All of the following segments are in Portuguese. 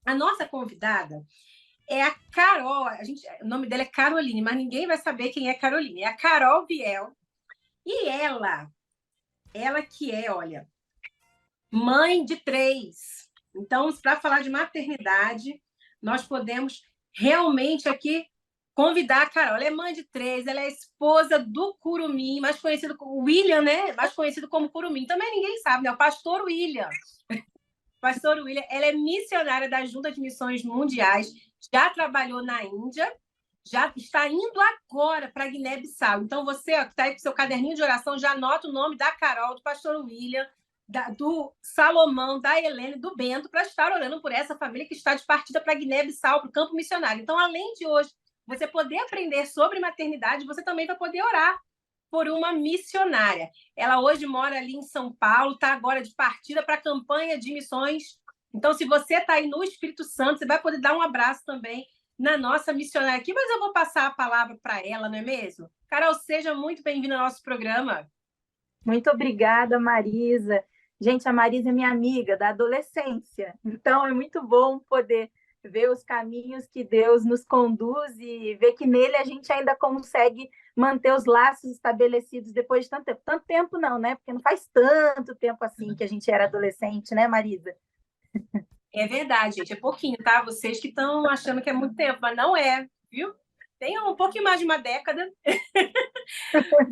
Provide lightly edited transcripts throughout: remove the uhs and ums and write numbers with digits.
A nossa convidada é a Carol. O nome dela é Caroline, mas ninguém vai saber quem é Caroline. É a Carol Viel. E ela que é, olha, mãe de 3. Então, para falar de maternidade, nós podemos realmente aqui convidar a Carol. Ela é mãe de 3, ela é esposa do Curumim, mais conhecido como William, né? Mais conhecido como Curumim. Também ninguém sabe, né? O pastor William. Pastor William, ela é missionária da Junta de Missões Mundiais, já trabalhou na Índia, já está indo agora para Guiné-Bissau. Então, você ó, que está aí com seu caderninho de oração, já anota o nome da Carol, do pastor William, do Salomão, da Helene, do Bento, para estar orando por essa família que está de partida para Guiné-Bissau, para o campo missionário. Então, além de hoje você poder aprender sobre maternidade, você também vai poder orar por uma missionária. Ela hoje mora ali em São Paulo, está agora de partida para a campanha de missões. Então, se você está aí no Espírito Santo, você vai poder dar um abraço também na nossa missionária aqui, mas eu vou passar a palavra para ela, não é mesmo? Carol, seja muito bem-vinda ao nosso programa. Muito obrigada, Marisa. Gente, a Marisa é minha amiga da adolescência, então é muito bom poder ver os caminhos que Deus nos conduz e ver que nele a gente ainda consegue manter os laços estabelecidos depois de tanto tempo. Tanto tempo não, né? Porque não faz tanto tempo assim que a gente era adolescente, né, Marisa? É verdade, gente, é pouquinho, tá? Vocês que estão achando que é muito tempo, mas não é, viu? Tem um pouquinho mais de uma década,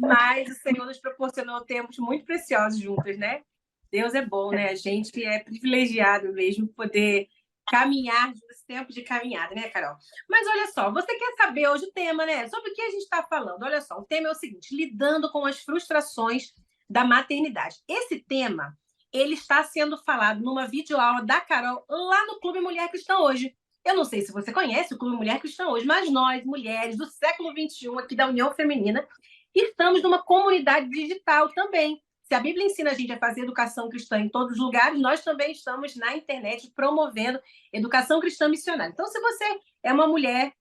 mas o Senhor nos proporcionou tempos muito preciosos juntas, né? Deus é bom, né? A gente é privilegiado mesmo poder caminhar nesse tempo de caminhada, né, Carol? Mas olha só, você quer saber hoje o tema, né? Sobre o que a gente está falando? Olha só, o tema é o seguinte: lidando com as frustrações da maternidade. Esse tema, ele está sendo falado numa videoaula da Carol lá no Clube Mulher Cristã Hoje. Eu não sei se você conhece o Clube Mulher Cristã Hoje, mas nós, mulheres do século XXI, aqui da União Feminina, estamos numa comunidade digital também. Se a Bíblia ensina a gente a fazer educação cristã em todos os lugares, nós também estamos na internet promovendo educação cristã missionária. Então, se você é uma mulher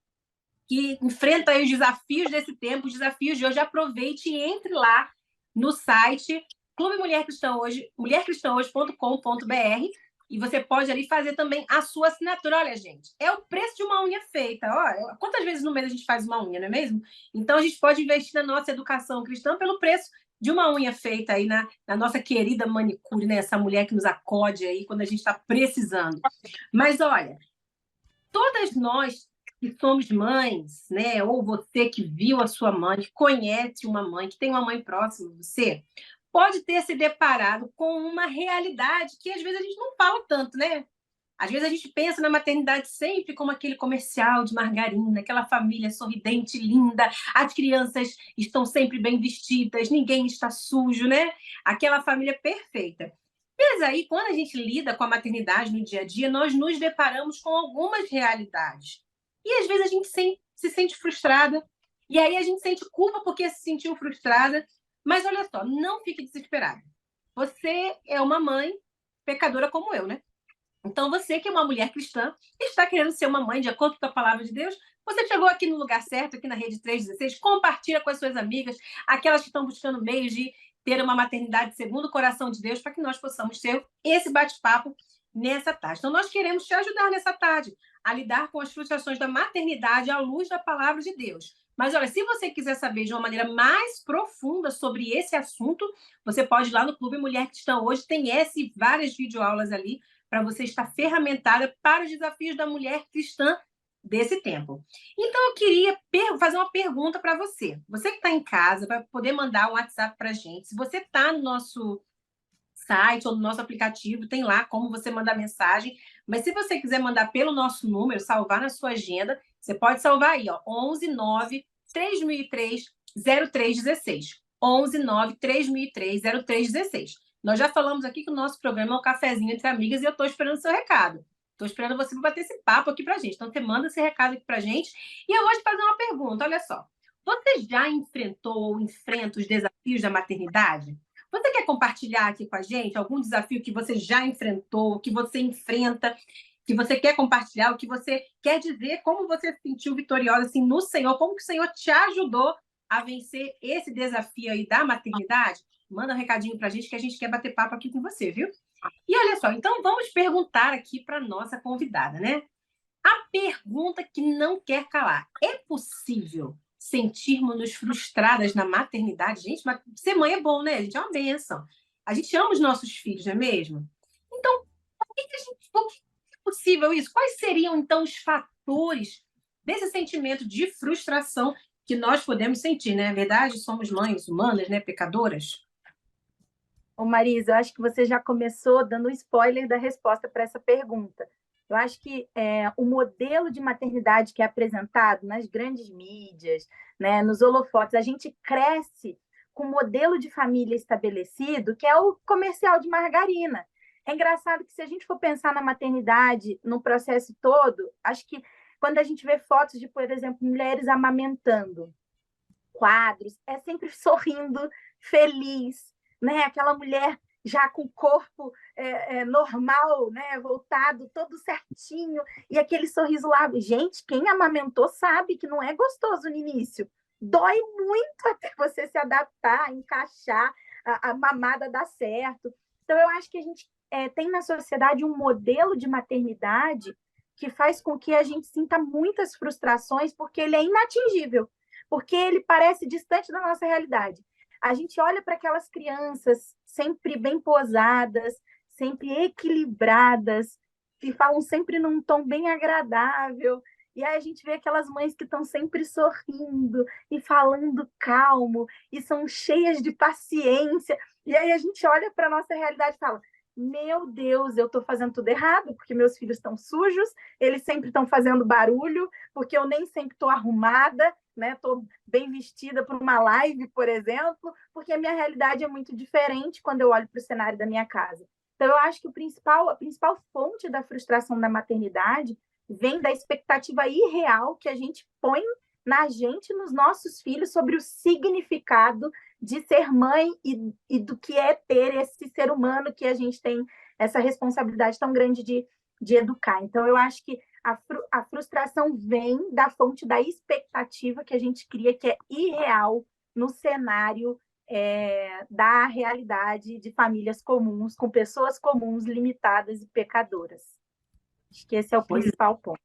que enfrenta os desafios desse tempo, os desafios de hoje, aproveite e entre lá no site Clube Mulher Cristã Hoje, mulhercristãhoje.com.br, e você pode ali fazer também a sua assinatura. Olha, gente, é o preço de uma unha feita. Ó, quantas vezes no mês a gente faz uma unha, não é mesmo? Então, a gente pode investir na nossa educação cristã pelo preço de uma unha feita aí na nossa querida manicure, né? Essa mulher que nos acode aí quando a gente está precisando. Mas, olha, todas nós que somos mães, né? Ou você que viu a sua mãe, que conhece uma mãe, que tem uma mãe próxima de você, pode ter se deparado com uma realidade que às vezes a gente não fala tanto, né? Às vezes a gente pensa na maternidade sempre como aquele comercial de margarina, aquela família sorridente, linda, as crianças estão sempre bem vestidas, ninguém está sujo, né? Aquela família perfeita. Mas aí, quando a gente lida com a maternidade no dia a dia, nós nos deparamos com algumas realidades. E às vezes a gente se sente frustrada, e aí a gente sente culpa porque se sentiu frustrada. Mas olha só, não fique desesperada. Você é uma mãe pecadora como eu, né? Então, você que é uma mulher cristã, está querendo ser uma mãe de acordo com a palavra de Deus, você chegou aqui no lugar certo, aqui na Rede 316, compartilha com as suas amigas, aquelas que estão buscando meios de ter uma maternidade segundo o coração de Deus, para que nós possamos ter esse bate-papo nessa tarde. Então, nós queremos te ajudar nessa tarde a lidar com as frustrações da maternidade à luz da palavra de Deus. Mas olha, se você quiser saber de uma maneira mais profunda sobre esse assunto, você pode ir lá no Clube Mulher Cristã Hoje, tem essa e várias videoaulas ali para você estar ferramentada para os desafios da mulher cristã desse tempo. Então, eu queria fazer uma pergunta para você. Você que está em casa, vai poder mandar um WhatsApp para a gente. Se você está no nosso site ou no nosso aplicativo, tem lá como você mandar mensagem. Mas se você quiser mandar pelo nosso número, salvar na sua agenda, você pode salvar aí, ó, 11 9 3003 0316. 11 9 3003 0316. Nós já falamos aqui que o nosso programa é um cafezinho entre amigas e eu estou esperando o seu recado. Estou esperando você bater esse papo aqui para a gente. Então, você manda esse recado aqui para a gente. E eu vou te fazer uma pergunta, olha só. Você já enfrentou ou enfrenta os desafios da maternidade? Você quer compartilhar aqui com a gente algum desafio que você já enfrentou, que você enfrenta, que você quer compartilhar, o que você quer dizer, como você se sentiu vitoriosa assim, no Senhor, como que o Senhor te ajudou a vencer esse desafio aí da maternidade? Manda um recadinho para a gente que a gente quer bater papo aqui com você, viu? E olha só, então vamos perguntar aqui para nossa convidada, né? A pergunta que não quer calar: é possível sentirmos-nos frustradas na maternidade? Gente, mas ser mãe é bom, né? A gente é uma bênção. A gente ama os nossos filhos, não é mesmo? Então, por que é possível isso? Quais seriam, então, os fatores desse sentimento de frustração que nós podemos sentir, né? Na verdade, somos mães humanas, né? Pecadoras. Ô Marisa, eu acho que você já começou dando um spoiler da resposta para essa pergunta. Eu acho que o modelo de maternidade que é apresentado nas grandes mídias, né, nos holofotes, a gente cresce com o modelo de família estabelecido, que é o comercial de margarina. É engraçado que se a gente for pensar na maternidade, no processo todo, acho que quando a gente vê fotos de, por exemplo, mulheres amamentando, quadros, é sempre sorrindo, feliz, né? Aquela mulher já com o corpo normal, né? Voltado, todo certinho, e aquele sorriso lá. Gente, quem amamentou sabe que não é gostoso no início. Dói muito até você se adaptar, encaixar, a mamada dar certo. Então, eu acho que a gente tem na sociedade um modelo de maternidade que faz com que a gente sinta muitas frustrações, porque ele é inatingível, porque ele parece distante da nossa realidade. A gente olha para aquelas crianças sempre bem posadas, sempre equilibradas, que falam sempre num tom bem agradável. E aí a gente vê aquelas mães que estão sempre sorrindo e falando calmo e são cheias de paciência. E aí a gente olha para a nossa realidade e fala: meu Deus, eu estou fazendo tudo errado, porque meus filhos estão sujos, eles sempre estão fazendo barulho, porque eu nem sempre estou arrumada, né? Estou bem vestida para uma live, por exemplo, porque a minha realidade é muito diferente quando eu olho para o cenário da minha casa. Então, eu acho que a principal fonte da frustração da maternidade vem da expectativa irreal que a gente põe na gente, nos nossos filhos, sobre o significado de ser mãe e do que é ter esse ser humano que a gente tem essa responsabilidade tão grande de educar. Então, eu acho que a frustração vem da fonte da expectativa que a gente cria, que é irreal no cenário da realidade de famílias comuns, com pessoas comuns, limitadas e pecadoras. Acho que esse é o principal ponto.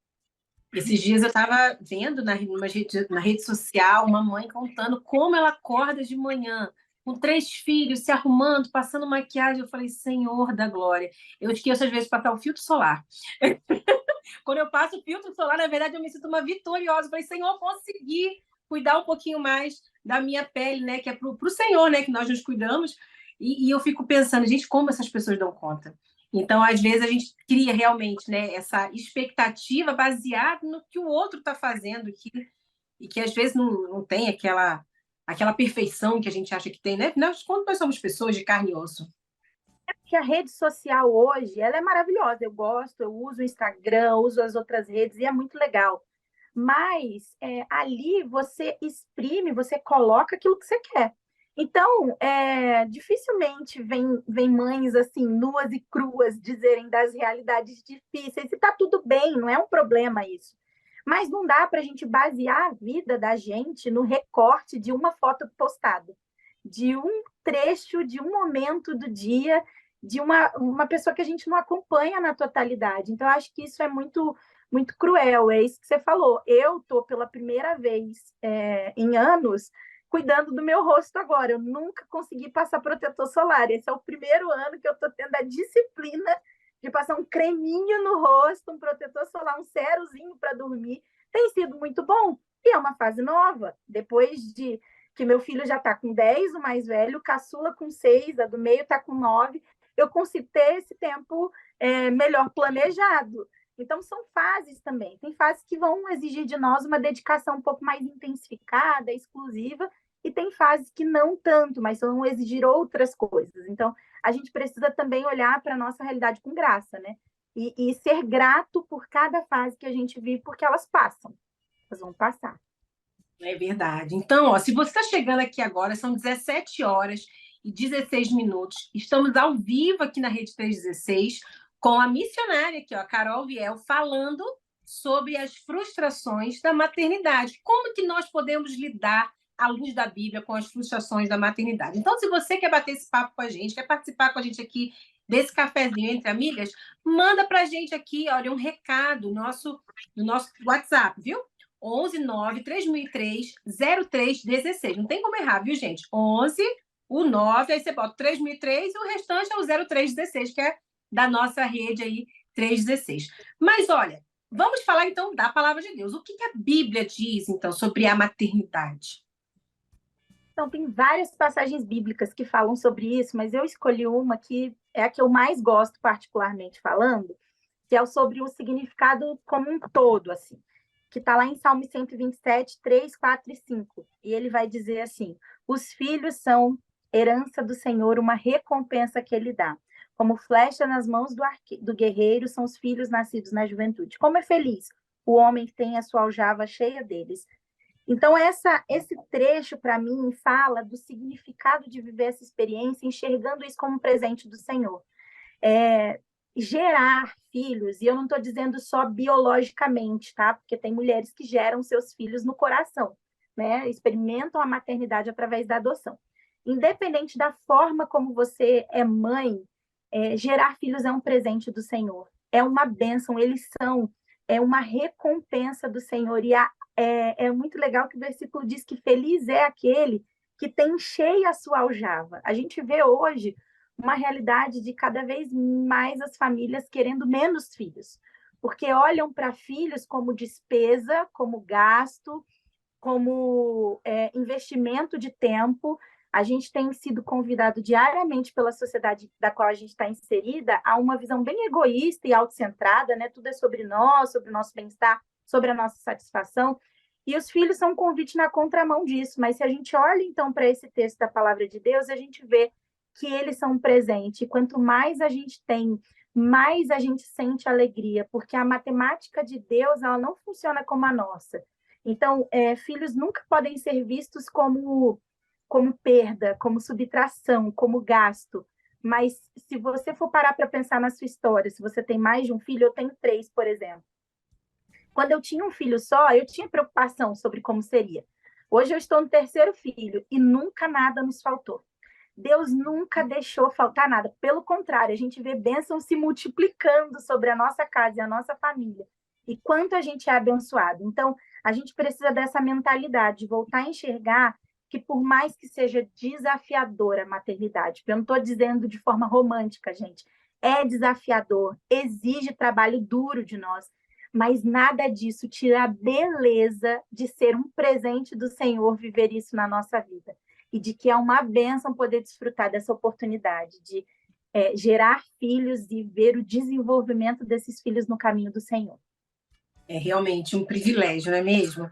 Esses dias eu estava vendo na rede social uma mãe contando como ela acorda de manhã, com 3 filhos, se arrumando, passando maquiagem. Eu falei, Senhor da glória. Eu esqueço às vezes de passar o filtro solar. Quando eu passo o filtro solar, na verdade, eu me sinto uma vitoriosa. Eu falei, Senhor, consegui cuidar um pouquinho mais da minha pele, né? Que é para o Senhor, né? Que nós nos cuidamos. E eu fico pensando, gente, como essas pessoas dão conta? Então, às vezes, a gente cria realmente, né, essa expectativa baseada no que o outro está fazendo e que às vezes não tem aquela perfeição que a gente acha que tem, né? Quando nós somos pessoas de carne e osso. Que a rede social hoje, ela é maravilhosa. Eu gosto, eu uso o Instagram, uso as outras redes e é muito legal. Mas ali você exprime, você coloca aquilo que você quer. Então, dificilmente vem mães assim, nuas e cruas, dizerem das realidades difíceis. E está tudo bem, não é um problema isso. Mas não dá para a gente basear a vida da gente no recorte de uma foto postada, de um trecho, de um momento do dia, de uma pessoa que a gente não acompanha na totalidade. Então, acho que isso é muito cruel, é isso que você falou. Eu estou pela primeira vez em anos cuidando do meu rosto agora. Eu nunca consegui passar protetor solar. Esse é o primeiro ano que eu estou tendo a disciplina de passar um creminho no rosto, um protetor solar, um cerozinho para dormir. Tem sido muito bom. E é uma fase nova. Depois de que meu filho já está com 10, o mais velho, o caçula com 6, a do meio está com 9, eu consigo ter esse tempo melhor planejado. Então, são fases também. Tem fases que vão exigir de nós uma dedicação um pouco mais intensificada, exclusiva, e tem fases que não tanto, mas vão exigir outras coisas. Então, a gente precisa também olhar para a nossa realidade com graça, né? E ser grato por cada fase que a gente vive, porque elas passam. Elas vão passar. É verdade. Então, ó, se você está chegando aqui agora, são 17 horas e 16 minutos. Estamos ao vivo aqui na Rede 316 com a missionária aqui, ó, a Carol Viel, falando sobre as frustrações da maternidade. Como que nós podemos lidar, à luz da Bíblia, com as frustrações da maternidade? Então, se você quer bater esse papo com a gente, quer participar com a gente aqui desse cafezinho entre amigas, manda para a gente aqui, olha, um recado no nosso WhatsApp, viu? 11 9 3003 0316. Não tem como errar, viu, gente? 11, o 9, aí você bota 3003 e o restante é o 0316, que é da nossa rede aí, 316. Mas olha, vamos falar então da palavra de Deus. O que a Bíblia diz, então, sobre a maternidade? Então, tem várias passagens bíblicas que falam sobre isso, mas eu escolhi uma que é a que eu mais gosto, particularmente falando, que é sobre o significado como um todo, assim, que está lá em Salmo 127, 3, 4 e 5. E ele vai dizer assim: os filhos são herança do Senhor, uma recompensa que ele dá. Como flecha nas mãos do guerreiro são os filhos nascidos na juventude. Como é feliz o homem que tem a sua aljava cheia deles. Então, esse trecho, para mim, fala do significado de viver essa experiência, enxergando isso como um presente do Senhor. Gerar filhos, e eu não estou dizendo só biologicamente, tá? Porque tem mulheres que geram seus filhos no coração, né? Experimentam a maternidade através da adoção. Independente da forma como você é mãe, gerar filhos é um presente do Senhor, é uma bênção, eles são uma recompensa do Senhor. E é muito legal que o versículo diz que feliz é aquele que tem cheia a sua aljava. A gente vê hoje uma realidade de cada vez mais as famílias querendo menos filhos, porque olham para filhos como despesa, como gasto, como investimento de tempo. A gente tem sido convidado diariamente pela sociedade da qual a gente está inserida a uma visão bem egoísta e autocentrada, né? Tudo é sobre nós, sobre o nosso bem-estar, sobre a nossa satisfação. E os filhos são um convite na contramão disso. Mas se a gente olha, então, para esse texto da palavra de Deus, a gente vê que eles são um presente. E quanto mais a gente tem, mais a gente sente alegria, porque a matemática de Deus, ela não funciona como a nossa. Então, filhos nunca podem ser vistos como perda, como subtração, como gasto. Mas se você for parar para pensar na sua história, se você tem mais de um filho, eu tenho 3, por exemplo. Quando eu tinha um filho só, eu tinha preocupação sobre como seria. Hoje eu estou no 3º filho e nunca nada nos faltou. Deus nunca deixou faltar nada. Pelo contrário, a gente vê bênçãos se multiplicando sobre a nossa casa e a nossa família. E quanto a gente é abençoado. Então, a gente precisa dessa mentalidade, de voltar a enxergar que por mais que seja desafiadora a maternidade, eu não estou dizendo de forma romântica, gente, é desafiador, exige trabalho duro de nós, mas nada disso tira a beleza de ser um presente do Senhor viver isso na nossa vida. E de que é uma bênção poder desfrutar dessa oportunidade de gerar filhos e ver o desenvolvimento desses filhos no caminho do Senhor. É realmente um privilégio, não é mesmo?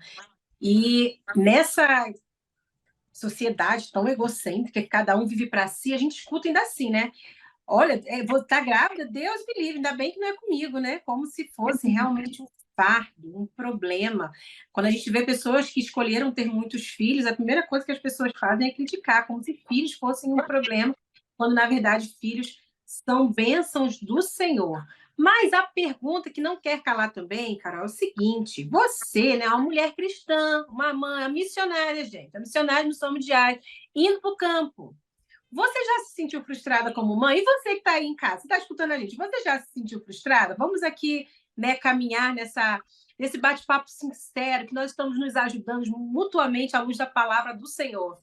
E nessa sociedade tão egocêntrica, que cada um vive para si, a gente escuta ainda assim, né? Olha, vou estar grávida, Deus me livre, ainda bem que não é comigo, né? Como se fosse realmente um fardo, um problema. Quando a gente vê pessoas que escolheram ter muitos filhos, a primeira coisa que as pessoas fazem é criticar, como se filhos fossem um problema, quando na verdade filhos são bênçãos do Senhor. Mas a pergunta que não quer calar também, Carol, é o seguinte: você, né, uma mulher cristã, uma mãe, uma missionária, gente, a missionária no São Diário, indo para o campo. Você já se sentiu frustrada como mãe? E você que está aí em casa, você está escutando a gente, você já se sentiu frustrada? Vamos aqui, né, caminhar nesse bate-papo sincero, que nós estamos nos ajudando mutuamente à luz da palavra do Senhor.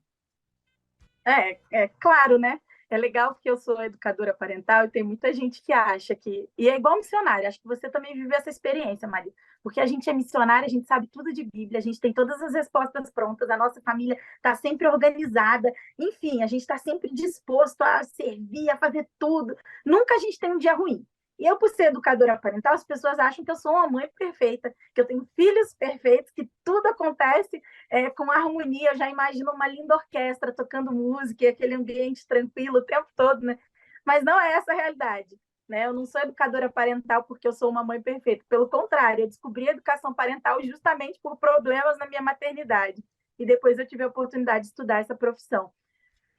É claro, né? É legal porque eu sou educadora parental e tem muita gente que acha que... E é igual missionária, acho que você também viveu essa experiência, Maria. Porque a gente é missionária, a gente sabe tudo de Bíblia, a gente tem todas as respostas prontas, a nossa família está sempre organizada, enfim, a gente está sempre disposto a servir, a fazer tudo. Nunca a gente tem um dia ruim. E eu, por ser educadora parental, as pessoas acham que eu sou uma mãe perfeita, que eu tenho filhos perfeitos, que tudo acontece com harmonia. Eu já imagino uma linda orquestra tocando música e aquele ambiente tranquilo o tempo todo, né? Mas não é essa a realidade. Né? Eu não sou educadora parental porque eu sou uma mãe perfeita. Pelo contrário, eu descobri a educação parental justamente por problemas na minha maternidade. E depois eu tive a oportunidade de estudar essa profissão.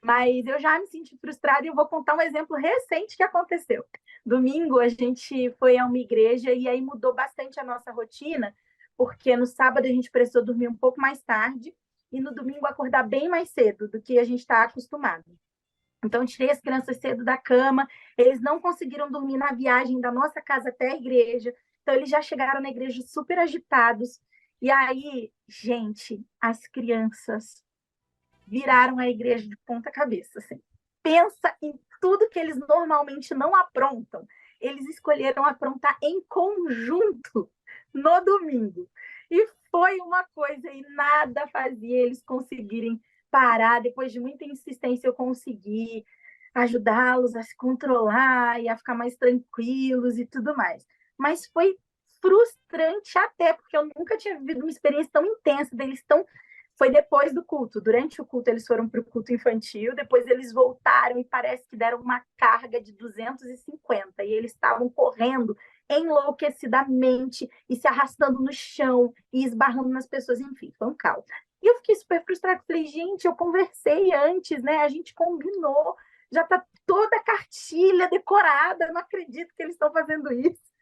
Mas eu já me senti frustrada e eu vou contar um exemplo recente que aconteceu. Domingo a gente foi a uma igreja e aí mudou bastante a nossa rotina, porque no sábado a gente precisou dormir um pouco mais tarde e no domingo acordar bem mais cedo do que a gente está acostumado. Então, eu tirei as crianças cedo da cama, eles não conseguiram dormir na viagem da nossa casa até a igreja, então eles já chegaram na igreja super agitados. E aí, gente, as crianças viraram a igreja de ponta cabeça, assim. Pensa em tudo que eles normalmente não aprontam. Eles escolheram aprontar em conjunto no domingo. E foi uma coisa, e nada fazia eles conseguirem parar. Depois de muita insistência, eu consegui ajudá-los a se controlar e a ficar mais tranquilos e tudo mais. Mas foi frustrante até, porque eu nunca tinha vivido uma experiência tão intensa deles tão foi depois do culto. Durante o culto, eles foram para o culto infantil, depois eles voltaram e parece que deram uma carga de 250, e eles estavam correndo enlouquecidamente e se arrastando no chão e esbarrando nas pessoas, enfim, foi um caos. E eu fiquei super frustrada, falei, gente, eu conversei antes, né? A gente combinou, já está toda a cartilha decorada, não acredito que eles estão fazendo isso.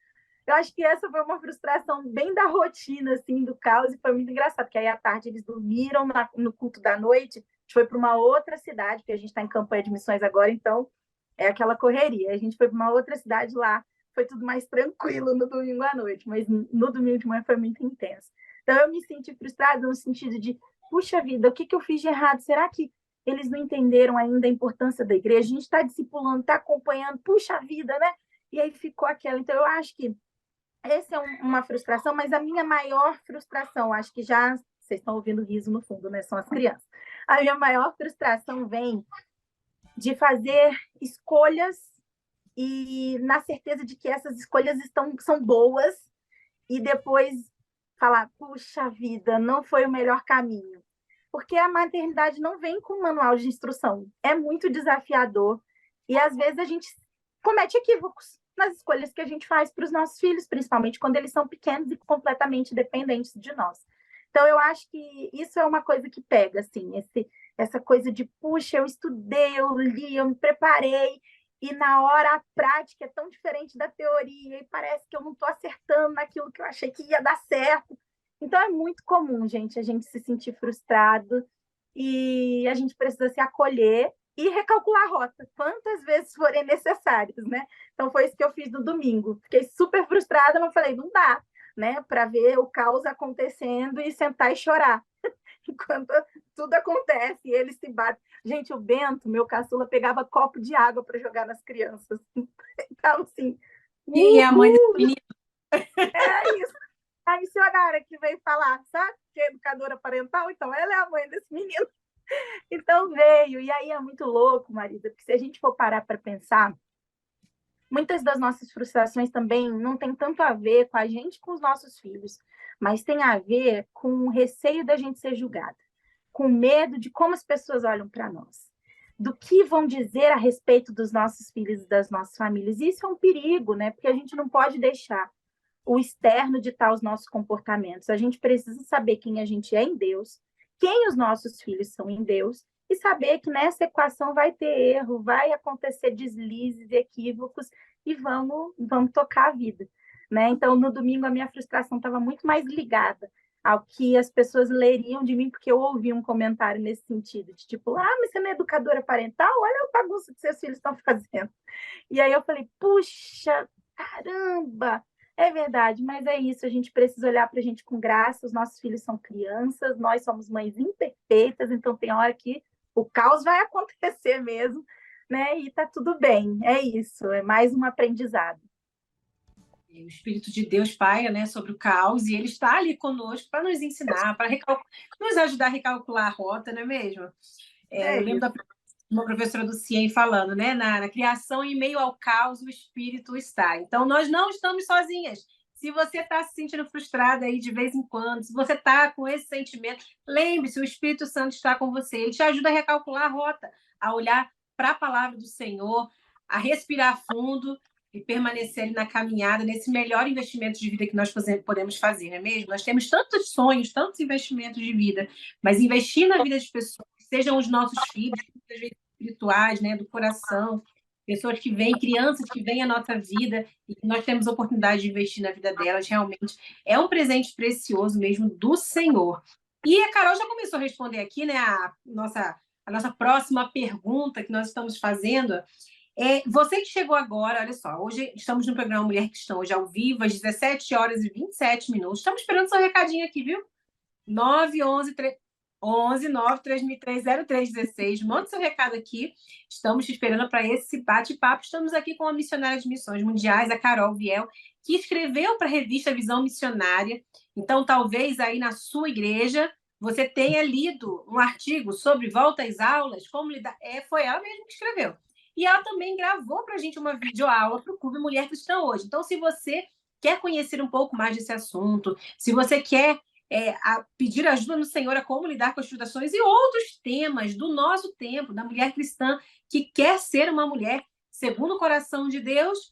Eu acho que essa foi uma frustração bem da rotina, assim, do caos, e foi muito engraçado, porque aí à tarde eles dormiram no culto da noite, a gente foi para uma outra cidade, porque a gente está em campanha de missões agora, então é aquela correria. A gente foi para uma outra cidade lá, foi tudo mais tranquilo no domingo à noite, mas no domingo de manhã foi muito intenso. Então eu me senti frustrada no sentido de, puxa vida, o que eu fiz de errado? Será que eles não entenderam ainda a importância da igreja? A gente está discipulando, está acompanhando, puxa vida, né? E aí ficou aquela. Então eu acho que essa é uma frustração, mas a minha maior frustração, acho que já vocês estão ouvindo riso no fundo, né? São as crianças. A minha maior frustração vem de fazer escolhas e na certeza de que essas escolhas são boas e depois falar, puxa vida, não foi o melhor caminho. Porque a maternidade não vem com um manual de instrução. É muito desafiador e às vezes a gente comete equívocos nas escolhas que a gente faz para os nossos filhos, principalmente quando eles são pequenos e completamente dependentes de nós. Então, eu acho que isso é uma coisa que pega, assim, essa coisa de, puxa, eu estudei, eu li, eu me preparei, e na hora a prática é tão diferente da teoria, e parece que eu não estou acertando naquilo que eu achei que ia dar certo. Então, é muito comum, gente, a gente se sentir frustrado, e a gente precisa se acolher e recalcular a rota, quantas vezes forem necessárias, né? Então foi isso que eu fiz no domingo. Fiquei super frustrada, mas falei, não dá, né? Para ver o caos acontecendo e sentar e chorar. Enquanto tudo acontece e eles se batem. Gente, o Bento, meu caçula, pegava copo de água para jogar nas crianças. Então, assim, E a mãe desse menino. é isso. A missionária que veio falar, sabe? Que é educadora parental, então ela é a mãe desse menino. Então veio, e aí é muito louco, Marisa, porque se a gente for parar para pensar, muitas das nossas frustrações também não tem tanto a ver com a gente, com os nossos filhos, mas tem a ver com o receio da gente ser julgada, com medo de como as pessoas olham para nós, do que vão dizer a respeito dos nossos filhos e das nossas famílias. E isso é um perigo, né? Porque a gente não pode deixar o externo ditar os nossos comportamentos. A gente precisa saber quem a gente é em Deus, quem os nossos filhos são em Deus, e saber que nessa equação vai ter erro, vai acontecer deslizes, equívocos, e vamos tocar a vida. Né? Então, no domingo, a minha frustração estava muito mais ligada ao que as pessoas leriam de mim, porque eu ouvi um comentário nesse sentido, de tipo, mas você não é educadora parental? Olha a bagunça que seus filhos estão fazendo. E aí eu falei, puxa, caramba, é verdade, mas é isso, a gente precisa olhar para a gente com graça, os nossos filhos são crianças, nós somos mães imperfeitas, então tem hora que o caos vai acontecer mesmo, né? E tá tudo bem, é isso, é mais um aprendizado. O Espírito de Deus paira, né, sobre o caos, e ele está ali conosco para nos ensinar, para nos ajudar a recalcular a rota, não é mesmo? Eu lembro da uma professora do CIEM falando, né? Na criação, em meio ao caos, o espírito está. Então, nós não estamos sozinhas. Se você está se sentindo frustrada aí de vez em quando, se você está com esse sentimento, lembre-se, o Espírito Santo está com você. Ele te ajuda a recalcular a rota, a olhar para a palavra do Senhor, a respirar fundo e permanecer ali na caminhada, nesse melhor investimento de vida que nós podemos fazer, não é mesmo? Nós temos tantos sonhos, tantos investimentos de vida, mas investir na vida das pessoas, sejam os nossos filhos, muitas vezes espirituais, né, do coração, pessoas que vêm, crianças que vêm à nossa vida e que nós temos a oportunidade de investir na vida delas, realmente é um presente precioso mesmo do Senhor. E a Carol já começou a responder aqui, né, a nossa a nossa próxima pergunta que nós estamos fazendo você que chegou agora, olha só, hoje estamos no programa Mulher Cristã, hoje ao vivo, às 17 horas e 27 minutos. Estamos esperando seu recadinho aqui, viu? 911-930-316. Mande seu recado aqui. Estamos te esperando para esse bate-papo. Estamos aqui com a missionária de missões mundiais, a Carol Viel, que escreveu para a revista Visão Missionária. Então, talvez aí na sua igreja você tenha lido um artigo sobre volta às aulas, como lidar. Foi ela mesma que escreveu. E ela também gravou para a gente uma videoaula para o Clube Mulher Cristã hoje. Então, se você quer conhecer um pouco mais desse assunto, se você quer pedir ajuda no Senhor a como lidar com as frustrações e outros temas do nosso tempo, da mulher cristã que quer ser uma mulher segundo o coração de Deus,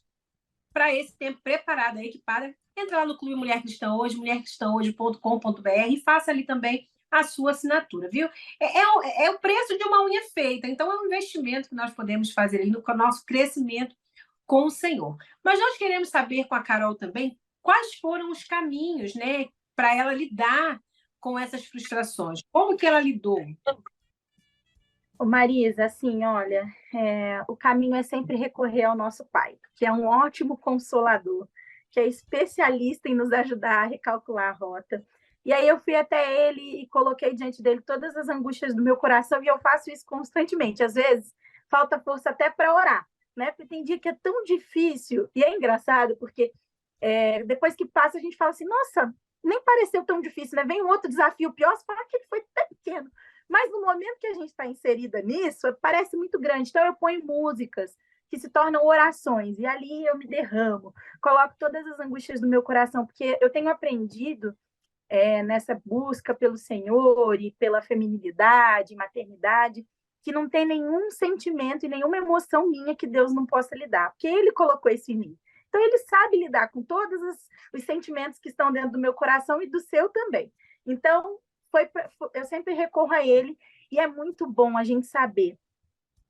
para esse tempo preparada, equipada, entra lá no Clube Mulher Cristã Hoje, mulhercristãhoje.com.br e faça ali também a sua assinatura, viu? É o preço de uma unha feita, então é um investimento que nós podemos fazer ali no nosso crescimento com o Senhor. Mas nós queremos saber com a Carol também quais foram os caminhos, né, para ela lidar com essas frustrações. Como que ela lidou? Ô Marisa, assim, olha, o caminho é sempre recorrer ao nosso Pai, que é um ótimo consolador, que é especialista em nos ajudar a recalcular a rota. E aí eu fui até ele e coloquei diante dele todas as angústias do meu coração, e eu faço isso constantemente. Às vezes, falta força até para orar, né? Porque tem dia que é tão difícil, e é engraçado, porque depois que passa, a gente fala assim, nossa, nem pareceu tão difícil, né? Vem um outro desafio pior, você fala que ele foi tão pequeno. Mas no momento que a gente está inserida nisso, parece muito grande. Então, eu ponho músicas que se tornam orações, e ali eu me derramo, coloco todas as angústias do meu coração, porque eu tenho aprendido nessa busca pelo Senhor e pela feminilidade, maternidade, que não tem nenhum sentimento e nenhuma emoção minha que Deus não possa lidar, porque Ele colocou isso em mim. Então, Ele sabe lidar com todos os sentimentos que estão dentro do meu coração e do seu também. Então, eu sempre recorro a Ele, e é muito bom a gente saber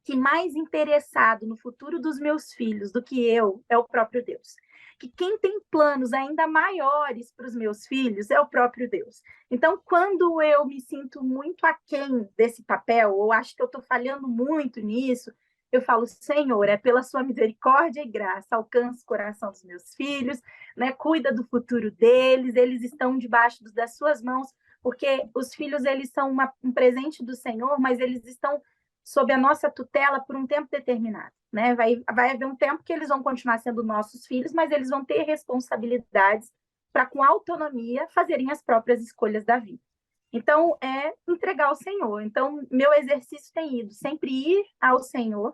que mais interessado no futuro dos meus filhos do que eu é o próprio Deus. Que quem tem planos ainda maiores para os meus filhos é o próprio Deus. Então, quando eu me sinto muito aquém desse papel, ou acho que eu estou falhando muito nisso, eu falo, Senhor, é pela sua misericórdia e graça, alcança o coração dos meus filhos, né? Cuida do futuro deles, eles estão debaixo das suas mãos, porque os filhos, eles são um presente do Senhor, mas eles estão sob a nossa tutela por um tempo determinado, né? Vai haver um tempo que eles vão continuar sendo nossos filhos, mas eles vão ter responsabilidades para, com autonomia, fazerem as próprias escolhas da vida. Então, é entregar ao Senhor. Então, meu exercício tem ido sempre ir ao Senhor,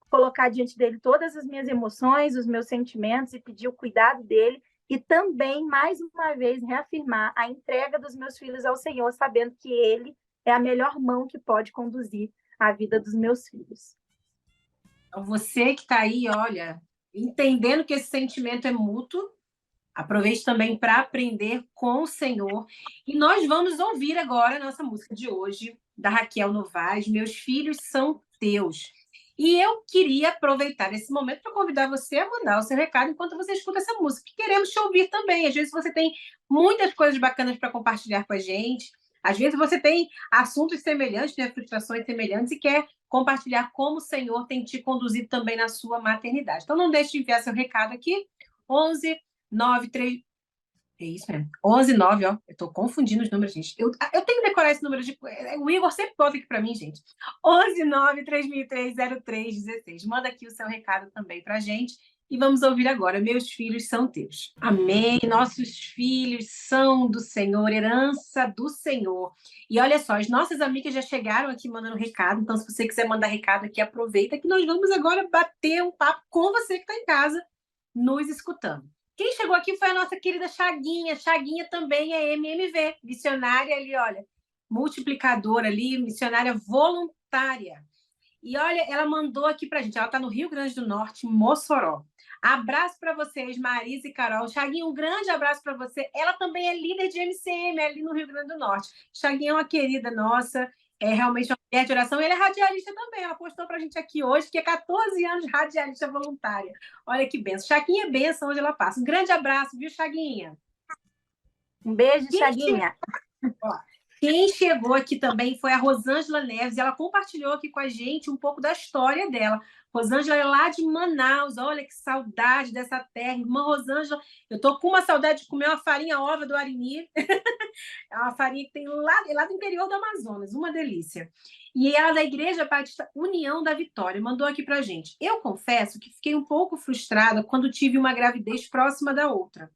colocar diante dele todas as minhas emoções, os meus sentimentos e pedir o cuidado dele, e também, mais uma vez, reafirmar a entrega dos meus filhos ao Senhor, sabendo que ele é a melhor mão que pode conduzir a vida dos meus filhos. Então, você que está aí, olha, entendendo que esse sentimento é mútuo, aproveite também para aprender com o Senhor. E nós vamos ouvir agora a nossa música de hoje, da Raquel Novaes, Meus Filhos São Teus. E eu queria aproveitar esse momento para convidar você a mandar o seu recado enquanto você escuta essa música, que queremos te ouvir também. Às vezes você tem muitas coisas bacanas para compartilhar com a gente. Às vezes você tem assuntos semelhantes, né, frustrações semelhantes e quer compartilhar como o Senhor tem te conduzido também na sua maternidade. Então não deixe de enviar seu recado aqui, 11 93. É isso mesmo. 11 9, ó. Eu tô confundindo os números, gente. Eu tenho que decorar esse número de. O Igor sempre bota aqui para mim, gente. 11 9 3003 0316. Manda aqui o seu recado também pra gente. E vamos ouvir agora. Meus filhos são teus. Amém. Nossos filhos são do Senhor, herança do Senhor. E olha só, as nossas amigas já chegaram aqui mandando recado. Então, se você quiser mandar recado aqui, aproveita que nós vamos agora bater um papo com você que está em casa, nos escutando. Quem chegou aqui foi a nossa querida Chaguinha. Chaguinha também é MMV, missionária ali, olha, multiplicadora ali, missionária voluntária. E olha, ela mandou aqui pra gente, ela está no Rio Grande do Norte, em Mossoró. Abraço para vocês, Marisa e Carol. Chaguinha, um grande abraço para você. Ela também é líder de MCM ali no Rio Grande do Norte. Chaguinha é uma querida nossa, é realmente uma mulher de oração. E ela é radialista também. Ela postou para a gente aqui hoje que é 14 anos de radialista voluntária. Olha que benção. Chaguinha é benção onde ela passa. Um grande abraço, viu, Chaguinha? Um beijo, Chaguinha. Quem chegou aqui também foi a Rosângela Neves, e ela compartilhou aqui com a gente um pouco da história dela. Rosângela é lá de Manaus, olha que saudade dessa terra. Irmã Rosângela, eu tô com uma saudade de comer uma farinha ova do Arini. É uma farinha que tem lá do interior do Amazonas, uma delícia. E ela é da Igreja Batista União da Vitória, mandou aqui pra gente. Eu confesso que fiquei um pouco frustrada quando tive uma gravidez próxima da outra.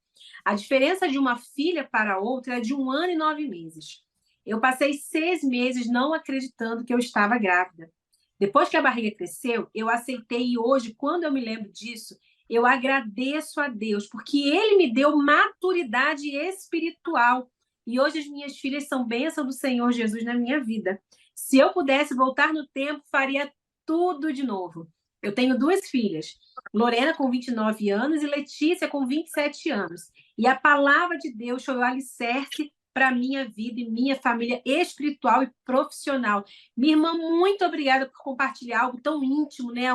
A diferença de uma filha para outra é de 1 ano e 9 meses. Eu passei 6 meses não acreditando que eu estava grávida. Depois que a barriga cresceu, eu aceitei e hoje, quando eu me lembro disso, eu agradeço a Deus, porque Ele me deu maturidade espiritual. E hoje as minhas filhas são bênção do Senhor Jesus na minha vida. Se eu pudesse voltar no tempo, faria tudo de novo. Eu tenho 2 filhas, Lorena com 29 anos e Letícia com 27 anos. E a palavra de Deus foi o alicerce para a minha vida e minha família espiritual e profissional. Minha irmã, muito obrigada por compartilhar algo tão íntimo, né?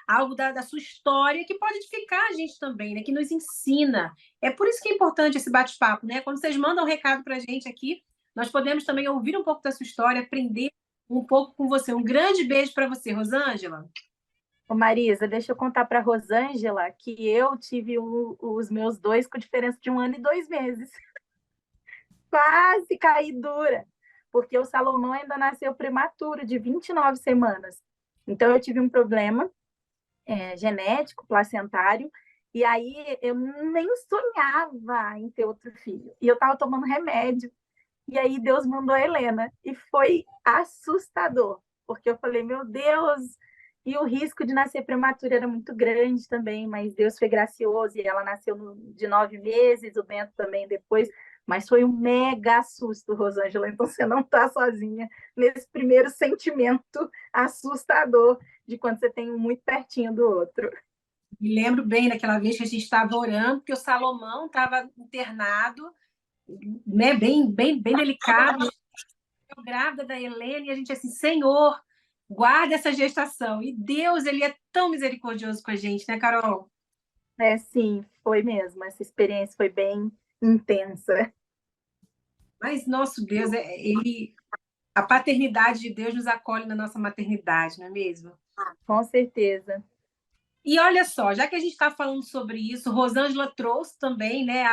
Algo da sua história que pode edificar a gente também, né? Que nos ensina. É por isso que é importante esse bate-papo, né? Quando vocês mandam um recado para a gente aqui, nós podemos também ouvir um pouco da sua história, aprender um pouco com você. Um grande beijo para você, Rosângela. Ô Marisa, deixa eu contar para a Rosângela que eu tive os meus dois com diferença de 1 ano e 2 meses. Quase caí dura, porque o Salomão ainda nasceu prematuro, de 29 semanas. Então, eu tive um problema genético, placentário, e aí eu nem sonhava em ter outro filho. E eu estava tomando remédio, e aí Deus mandou a Helena, e foi assustador, porque eu falei, meu Deus, e o risco de nascer prematura era muito grande também, mas Deus foi gracioso, e ela nasceu de 9 meses, o Bento também depois, mas foi um mega susto, Rosângela, então você não está sozinha nesse primeiro sentimento assustador de quando você tem um muito pertinho do outro. Me lembro bem daquela vez que a gente estava orando, porque o Salomão estava internado, né, bem delicado, eu grávida da Helena, e a gente assim, Senhor, guarda essa gestação. E Deus, ele é tão misericordioso com a gente, né, Carol? Sim, foi mesmo. Essa experiência foi bem intensa. Mas nosso Deus, a paternidade de Deus nos acolhe na nossa maternidade, não é mesmo? Com certeza. E olha só, já que a gente está falando sobre isso, Rosângela trouxe também, né,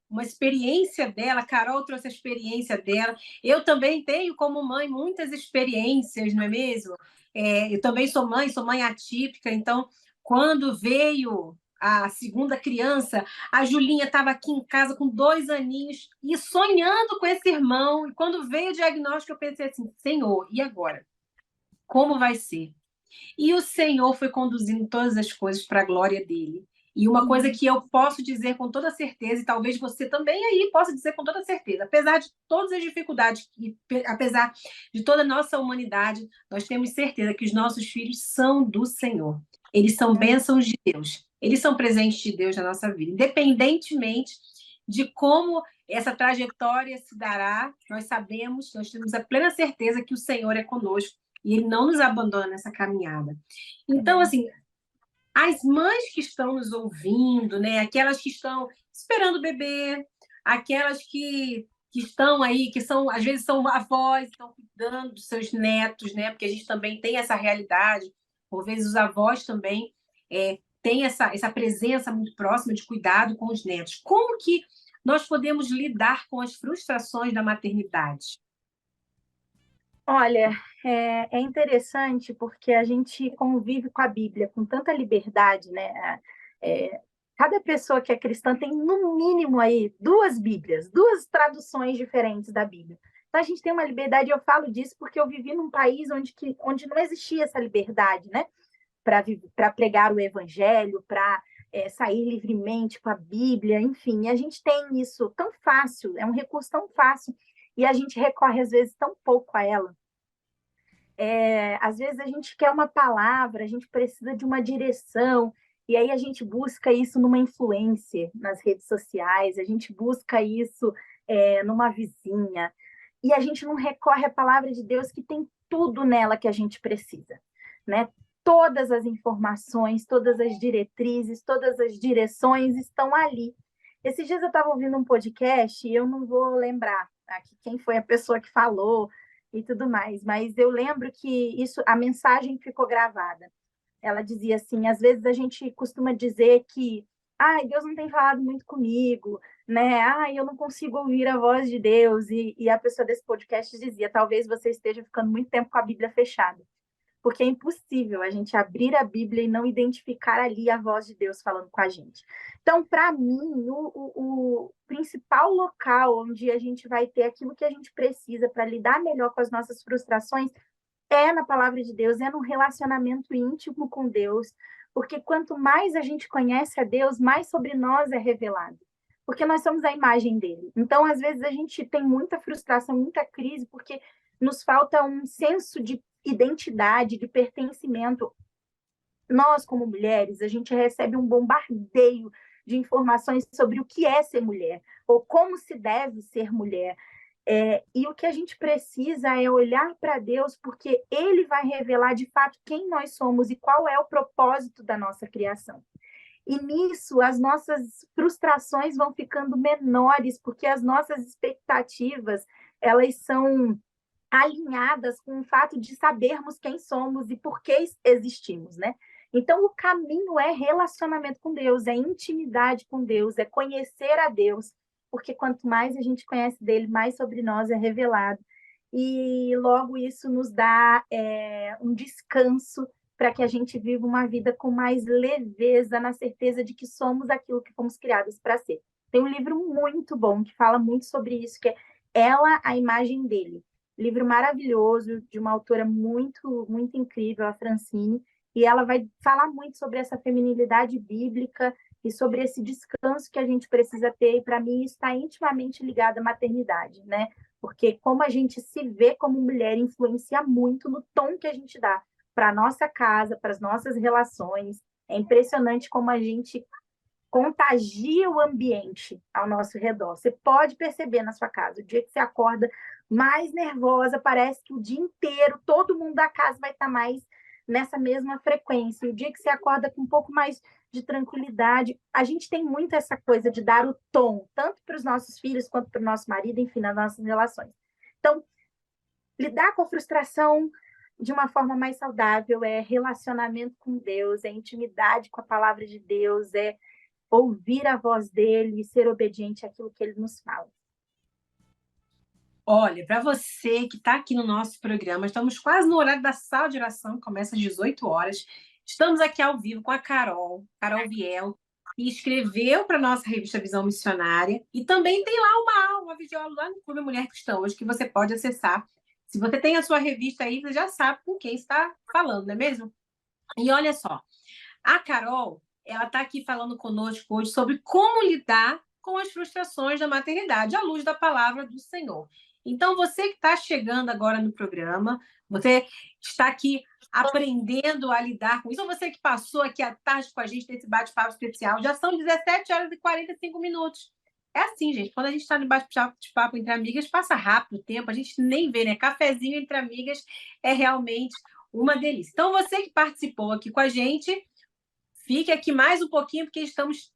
uma experiência dela, a Carol trouxe a experiência dela. Eu também tenho, como mãe, muitas experiências, não é mesmo? Eu também sou mãe atípica, então, quando veio a segunda criança, a Julinha estava aqui em casa com 2 aninhos e sonhando com esse irmão. E quando veio o diagnóstico, eu pensei assim: Senhor, e agora? Como vai ser? E o Senhor foi conduzindo todas as coisas para a glória dele. E uma coisa que eu posso dizer com toda certeza, e talvez você também aí possa dizer com toda certeza, apesar de todas as dificuldades, e apesar de toda a nossa humanidade, nós temos certeza que os nossos filhos são do Senhor. Eles são bênçãos de Deus. Eles são presentes de Deus na nossa vida. Independentemente de como essa trajetória se dará, nós sabemos, nós temos a plena certeza que o Senhor é conosco e ele não nos abandona nessa caminhada. Então, assim, as mães que estão nos ouvindo, né, aquelas que estão esperando o bebê, aquelas que estão aí, que são, às vezes são avós, estão cuidando dos seus netos, né, porque a gente também tem essa realidade, por vezes os avós também têm essa presença muito próxima de cuidado com os netos. Como que nós podemos lidar com as frustrações da maternidade? Olha, é interessante porque a gente convive com a Bíblia com tanta liberdade, né? Cada pessoa que é cristã tem, no mínimo, aí 2 Bíblias, 2 traduções diferentes da Bíblia. Então, a gente tem uma liberdade, e eu falo disso porque eu vivi num país onde não existia essa liberdade, né? Para pregar o evangelho, para sair livremente com a Bíblia, enfim. E a gente tem isso tão fácil, é um recurso tão fácil, e a gente recorre, às vezes, tão pouco a ela. Às vezes a gente quer uma palavra, a gente precisa de uma direção, e aí a gente busca isso numa influência nas redes sociais, a gente busca isso numa vizinha, e a gente não recorre à palavra de Deus que tem tudo nela que a gente precisa, né? Todas as informações, todas as diretrizes, todas as direções estão ali. Esses dias eu estava ouvindo um podcast, e eu não vou lembrar aqui quem foi a pessoa que falou e tudo mais, mas eu lembro que a mensagem ficou gravada. Ela dizia assim, às vezes a gente costuma dizer que, ai, Deus não tem falado muito comigo, né? Ai, eu não consigo ouvir a voz de Deus. E a pessoa desse podcast dizia, talvez você esteja ficando muito tempo com a Bíblia fechada, porque é impossível a gente abrir a Bíblia e não identificar ali a voz de Deus falando com a gente. Então, para mim, o principal local onde a gente vai ter aquilo que a gente precisa para lidar melhor com as nossas frustrações é na palavra de Deus, é no relacionamento íntimo com Deus, porque quanto mais a gente conhece a Deus, mais sobre nós é revelado, porque nós somos a imagem dele. Então, às vezes, a gente tem muita frustração, muita crise, porque nos falta um senso de identidade, de pertencimento. Nós, como mulheres, a gente recebe um bombardeio de informações sobre o que é ser mulher, ou como se deve ser mulher. E o que a gente precisa é olhar para Deus, porque Ele vai revelar de fato quem nós somos e qual é o propósito da nossa criação. E nisso, as nossas frustrações vão ficando menores, porque as nossas expectativas, elas são alinhadas com o fato de sabermos quem somos e por que existimos, né? Então, o caminho é relacionamento com Deus, é intimidade com Deus, é conhecer a Deus, porque quanto mais a gente conhece dele, mais sobre nós é revelado. E logo isso nos dá um descanso para que a gente viva uma vida com mais leveza, na certeza de que somos aquilo que fomos criados para ser. Tem um livro muito bom que fala muito sobre isso, que é Ela, a Imagem dele. Livro maravilhoso, de uma autora muito, muito incrível, a Francine, e ela vai falar muito sobre essa feminilidade bíblica e sobre esse descanso que a gente precisa ter, e para mim isso está intimamente ligado à maternidade, né? Porque como a gente se vê como mulher influencia muito no tom que a gente dá para a nossa casa, para as nossas relações. É impressionante como a gente contagia o ambiente ao nosso redor. Você pode perceber na sua casa, o dia que você acorda mais nervosa, parece que o dia inteiro todo mundo da casa vai estar mais nessa mesma frequência. O dia que você acorda com um pouco mais de tranquilidade, a gente tem muito essa coisa de dar o tom, tanto para os nossos filhos quanto para o nosso marido, enfim, nas nossas relações. Então, lidar com a frustração de uma forma mais saudável é relacionamento com Deus, é intimidade com a palavra de Deus, é ouvir a voz dele e ser obediente àquilo que ele nos fala. Olha, para você que está aqui no nosso programa, estamos quase no horário da sala de oração, começa às 18 horas. Estamos aqui ao vivo com a Carol Viel, que escreveu para a nossa revista Visão Missionária. E também tem lá uma videoaula lá no Clube Mulher Cristã hoje, que você pode acessar. Se você tem a sua revista aí, você já sabe com quem está falando, não é mesmo? E olha só, a Carol, ela está aqui falando conosco hoje sobre como lidar com as frustrações da maternidade, à luz da palavra do Senhor. Então, você que está chegando agora no programa, você está aqui aprendendo a lidar com isso, ou você que passou aqui à tarde com a gente nesse bate-papo especial, já são 17 horas e 45 minutos. É assim, gente, quando a gente está no bate-papo entre amigas, passa rápido o tempo, a gente nem vê, né? Cafezinho entre amigas é realmente uma delícia. Então, você que participou aqui com a gente, fique aqui mais um pouquinho, porque estamos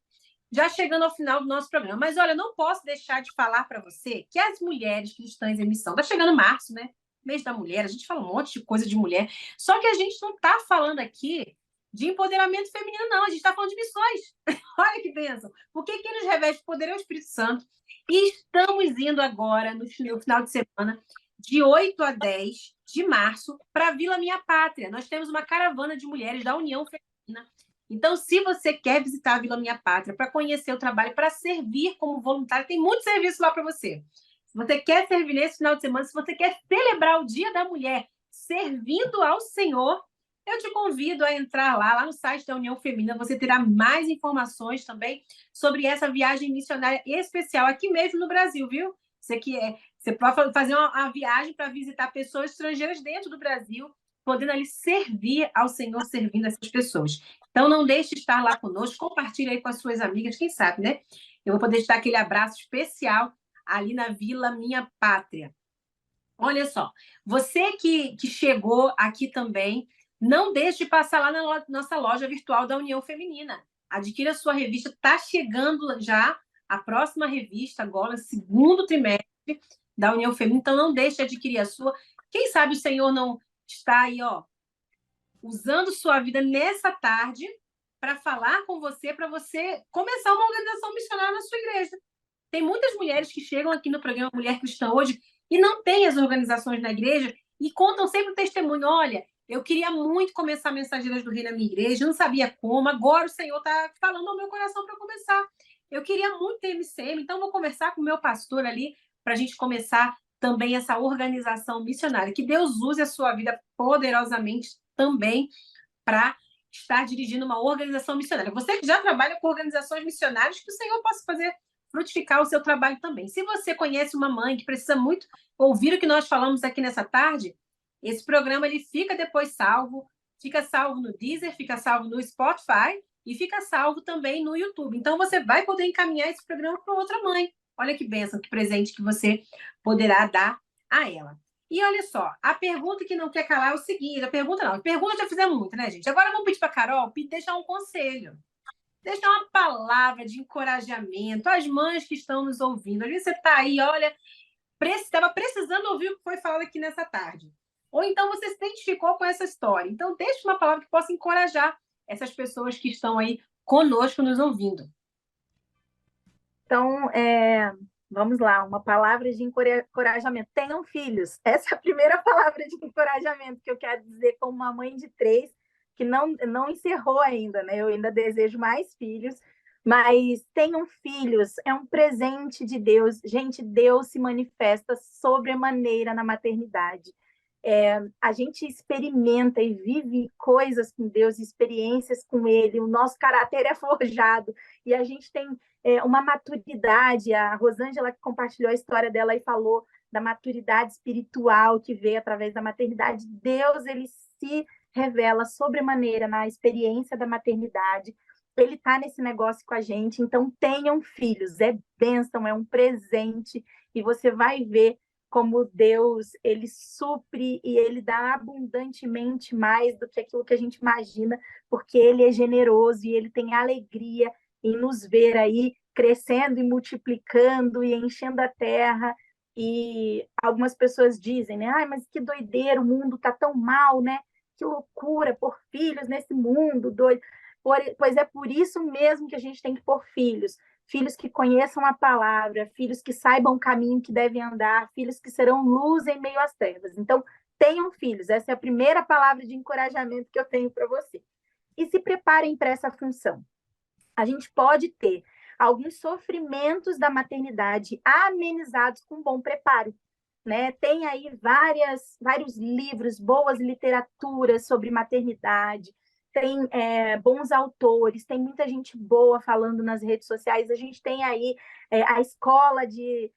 já chegando ao final do nosso programa. Mas, olha, não posso deixar de falar para você que as mulheres cristãs em missão, está chegando março, né? Mês da mulher, a gente fala um monte de coisa de mulher, só que a gente não está falando aqui de empoderamento feminino, não. A gente está falando de missões. Olha que bênção. Porque quem nos reveste poder é o Espírito Santo. E estamos indo agora, no final de semana, de 8 a 10 de março, para a Vila Minha Pátria. Nós temos uma caravana de mulheres da União Feminina. Então, se você quer visitar a Vila Minha Pátria para conhecer o trabalho, para servir como voluntário, tem muito serviço lá para você. Se você quer servir nesse final de semana, se você quer celebrar o Dia da Mulher servindo ao Senhor, eu te convido a entrar lá no site da União Feminina. Você terá mais informações também sobre essa viagem missionária especial aqui mesmo no Brasil, viu? Você pode fazer uma viagem para visitar pessoas estrangeiras dentro do Brasil, podendo ali servir ao Senhor, servindo essas pessoas. Então, não deixe de estar lá conosco, compartilhe aí com as suas amigas, quem sabe, né? Eu vou poder te dar aquele abraço especial ali na Vila Minha Pátria. Olha só, você que chegou aqui também, não deixe de passar lá na nossa loja virtual da União Feminina. Adquira a sua revista, está chegando já a próxima revista, agora, segundo trimestre, da união feminina. Então, não deixe de adquirir a sua. Quem sabe o Senhor não está aí, ó, usando sua vida nessa tarde para falar com você, para você começar uma organização missionária na sua igreja. Tem muitas mulheres que chegam aqui no programa Mulher Cristã hoje e não têm as organizações na igreja e contam sempre o testemunho. Olha, eu queria muito começar Mensageiras do Rei na minha igreja, não sabia como, agora o Senhor está falando ao meu coração para começar. Eu queria muito ter MCM, então vou conversar com o meu pastor ali para a gente começar também essa organização missionária. Que Deus use a sua vida poderosamente também para estar dirigindo uma organização missionária. Você que já trabalha com organizações missionárias, que o Senhor possa fazer frutificar o seu trabalho também. Se você conhece uma mãe que precisa muito ouvir o que nós falamos aqui nessa tarde, esse programa ele fica depois salvo, fica salvo no Deezer, fica salvo no Spotify e fica salvo também no YouTube. Então, você vai poder encaminhar esse programa para outra mãe. Olha que bênção, que presente que você poderá dar a ela. E olha só, a pergunta que não quer calar é o seguinte, a pergunta já fizemos muito, né, gente? Agora vamos pedir para a Carol deixar um conselho. Deixar uma palavra de encorajamento às mães que estão nos ouvindo. Às vezes você está aí, olha, estava precisando ouvir o que foi falado aqui nessa tarde. Ou então você se identificou com essa história. Então, deixe uma palavra que possa encorajar essas pessoas que estão aí conosco nos ouvindo. Então, vamos lá, uma palavra de encorajamento. Tenham filhos. Essa é a primeira palavra de encorajamento que eu quero dizer como uma mãe de 3, que não encerrou ainda, né? Eu ainda desejo mais filhos, mas tenham filhos, é um presente de Deus. Gente, Deus se manifesta sobremaneira na maternidade. A gente experimenta e vive coisas com Deus, experiências com Ele, o nosso caráter é forjado, e a gente tem uma maturidade. A Rosângela, que compartilhou a história dela e falou da maturidade espiritual que veio através da maternidade. Deus, ele se revela sobremaneira na experiência da maternidade. Ele está nesse negócio com a gente. Então, tenham filhos, é bênção, é um presente, e você vai ver como Deus, ele supre e ele dá abundantemente mais do que aquilo que a gente imagina, porque ele é generoso e ele tem alegria em nos ver aí crescendo e multiplicando e enchendo a terra. E algumas pessoas dizem, né? Ai, mas que doideira, o mundo está tão mal, né? Que loucura, pôr filhos nesse mundo doido. Pois é por isso mesmo que a gente tem que pôr filhos. Filhos que conheçam a palavra, filhos que saibam o caminho que devem andar, filhos que serão luz em meio às trevas. Então, tenham filhos. Essa é a primeira palavra de encorajamento que eu tenho para você. E se preparem para essa função. A gente pode ter alguns sofrimentos da maternidade amenizados com bom preparo, né? Tem aí vários livros, boas literaturas sobre maternidade, tem bons autores, tem muita gente boa falando nas redes sociais. A gente tem aí a escola de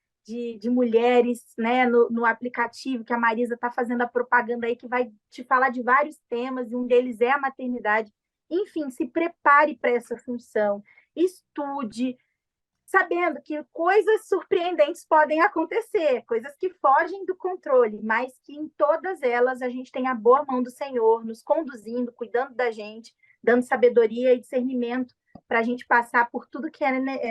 mulheres, né, no aplicativo, que a Marisa está fazendo a propaganda aí, que vai te falar de vários temas, e um deles é a maternidade. Enfim, se prepare para essa função, estude, sabendo que coisas surpreendentes podem acontecer, coisas que fogem do controle, mas que em todas elas a gente tem a boa mão do Senhor nos conduzindo, cuidando da gente, dando sabedoria e discernimento para a gente passar por tudo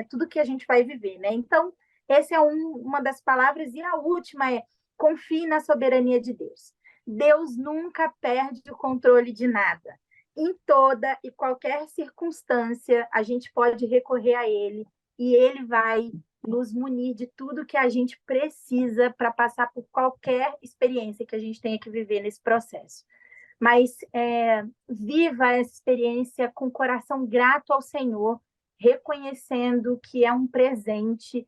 tudo que a gente vai viver, né? Então, essa é uma das palavras, e a última é: confie na soberania de Deus. Deus nunca perde o controle de nada. Em toda e qualquer circunstância, a gente pode recorrer a Ele, e Ele vai nos munir de tudo que a gente precisa para passar por qualquer experiência que a gente tenha que viver nesse processo. Mas viva essa experiência com o coração grato ao Senhor, reconhecendo que é um presente.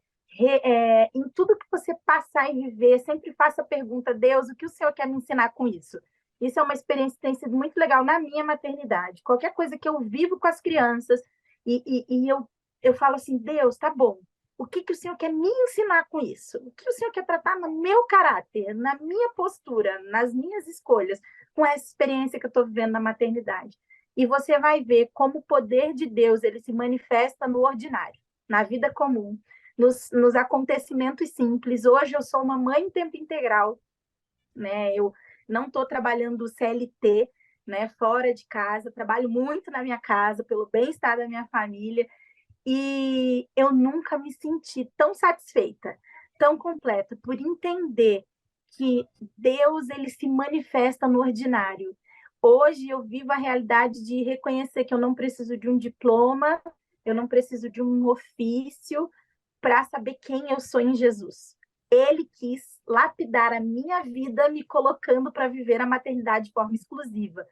Em tudo que você passar e viver, sempre faça a pergunta: Deus, o que o Senhor quer me ensinar com isso? Isso é uma experiência que tem sido muito legal na minha maternidade. Qualquer coisa que eu vivo com as crianças, e eu falo assim: Deus, tá bom, o que o Senhor quer me ensinar com isso? O que o Senhor quer tratar no meu caráter, na minha postura, nas minhas escolhas, com essa experiência que eu estou vivendo na maternidade? E você vai ver como o poder de Deus, ele se manifesta no ordinário, na vida comum, nos acontecimentos simples. Hoje eu sou uma mãe em tempo integral, né? Eu não estou trabalhando CLT, né, fora de casa, trabalho muito na minha casa, pelo bem-estar da minha família, e eu nunca me senti tão satisfeita, tão completa por entender que Deus ele se manifesta no ordinário. Hoje eu vivo a realidade de reconhecer que eu não preciso de um diploma, eu não preciso de um ofício para saber quem eu sou em Jesus. Ele quis lapidar a minha vida, me colocando para viver a maternidade de forma exclusiva.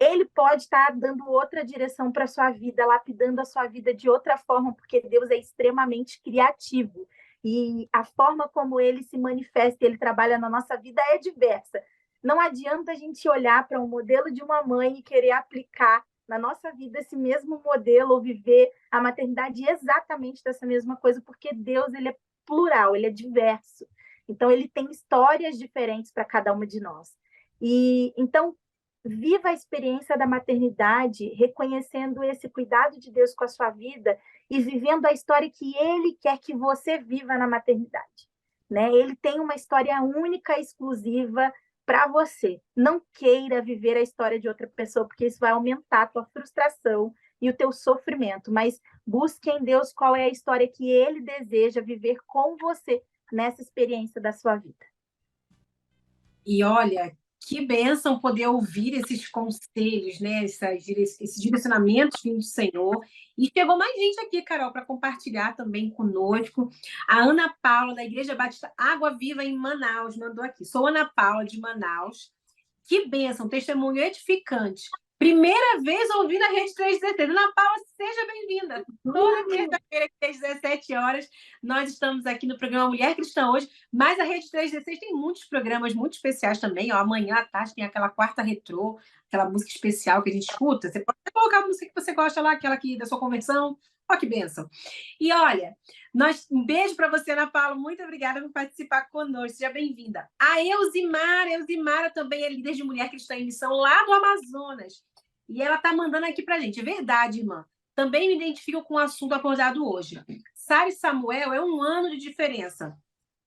Ele pode estar dando outra direção para a sua vida, lapidando a sua vida de outra forma, porque Deus é extremamente criativo. E a forma como ele se manifesta e ele trabalha na nossa vida é diversa. Não adianta a gente olhar para um modelo de uma mãe e querer aplicar na nossa vida esse mesmo modelo ou viver a maternidade exatamente dessa mesma coisa, porque Deus ele é plural, ele é diverso. Então, ele tem histórias diferentes para cada uma de nós. E então, viva a experiência da maternidade, reconhecendo esse cuidado de Deus com a sua vida e vivendo a história que Ele quer que você viva na maternidade. Né? Ele tem uma história única, exclusiva para você. Não queira viver a história de outra pessoa, porque isso vai aumentar a tua frustração e o teu sofrimento. Mas busque em Deus qual é a história que Ele deseja viver com você nessa experiência da sua vida. E olha, que bênção poder ouvir esses conselhos, né? Esses direcionamentos vindos do Senhor. E chegou mais gente aqui, Carol, para compartilhar também conosco. A Ana Paula, da Igreja Batista Água Viva, em Manaus, mandou aqui. Sou Ana Paula, de Manaus. Que bênção, testemunho edificante. Primeira vez ouvindo a Rede 316. Ana Paula, seja bem-vinda. Toda terça-feira, às 17 horas, nós estamos aqui no programa Mulher Cristã Hoje, mas a Rede 316 tem muitos programas muito especiais também. Ó, amanhã à tarde tem aquela quarta retrô, aquela música especial que a gente escuta. Você pode colocar a música que você gosta lá, aquela aqui da sua conversão. Olha que bênção. E olha, um beijo para você, Ana Paula. Muito obrigada por participar conosco. Seja bem-vinda. A Elzimara também é líder de Mulher Cristã em Missão lá do Amazonas. E ela está mandando aqui para a gente. É verdade, irmã. Também me identifico com o assunto acordado hoje. Sara e Samuel é 1 ano de diferença.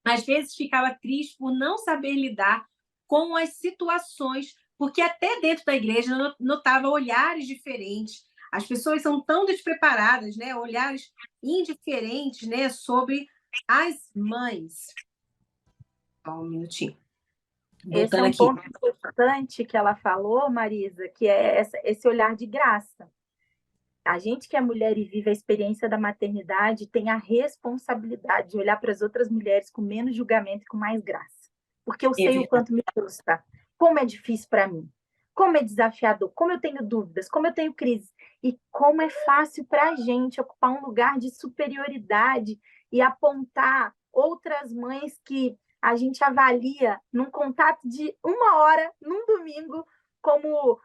Às vezes ficava triste por não saber lidar com as situações, porque até dentro da igreja notava olhares diferentes. As pessoas são tão despreparadas, né? Olhares indiferentes, né? Sobre as mães. Só um minutinho. Esse é um ponto importante que ela falou, Marisa, que é esse olhar de graça. A gente que é mulher e vive a experiência da maternidade tem a responsabilidade de olhar para as outras mulheres com menos julgamento e com mais graça. Porque eu sei o quanto me custa, como é difícil para mim, como é desafiador, como eu tenho dúvidas, como eu tenho crises, e como é fácil para a gente ocupar um lugar de superioridade e apontar outras mães que a gente avalia num contato de 1 hora, num domingo, como,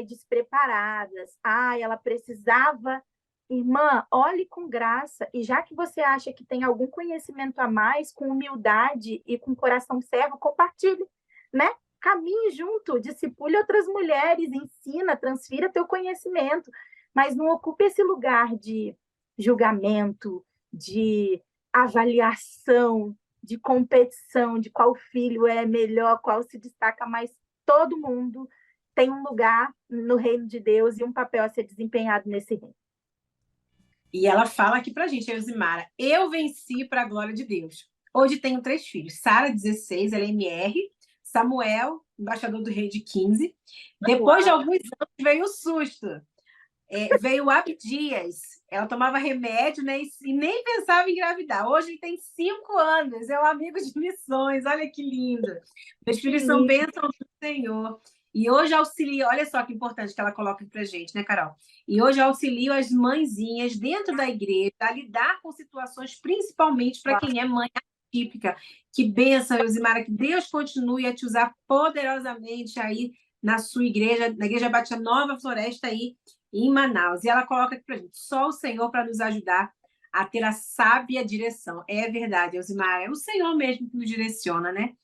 despreparadas, ela precisava. Irmã, olhe com graça, e já que você acha que tem algum conhecimento a mais, com humildade e com coração servo, compartilhe, né? Caminhe junto, discipule outras mulheres, ensina, transfira teu conhecimento, mas não ocupe esse lugar de julgamento, de avaliação, de competição, de qual filho é melhor, qual se destaca mais. Todo mundo tem um lugar no reino de Deus e um papel a ser desempenhado nesse reino. E ela fala aqui pra gente, a Elzimara, eu venci para a glória de Deus. Hoje tenho 3 filhos. Sara, 16, ela é MR. Samuel, embaixador do rei de 15. Depois de alguns anos veio o susto. Veio o Abdias. Ela tomava remédio, né, e nem pensava em engravidar. Hoje ele tem 5 anos, é um amigo de missões. Olha que lindo. Meus filhos são bênçãos do Senhor. E hoje auxilio, olha só que importante que ela coloca para a gente, né, Carol? E hoje auxilio as mãezinhas dentro da igreja a lidar com situações, principalmente para quem é mãe atípica. Que bênção, Elzimara, que Deus continue a te usar poderosamente aí na sua igreja, na Igreja Batista Nova Floresta aí em Manaus. E ela coloca aqui para a gente, só o Senhor para nos ajudar a ter a sábia direção. É verdade, Elzimara, é o Senhor mesmo que nos direciona, né?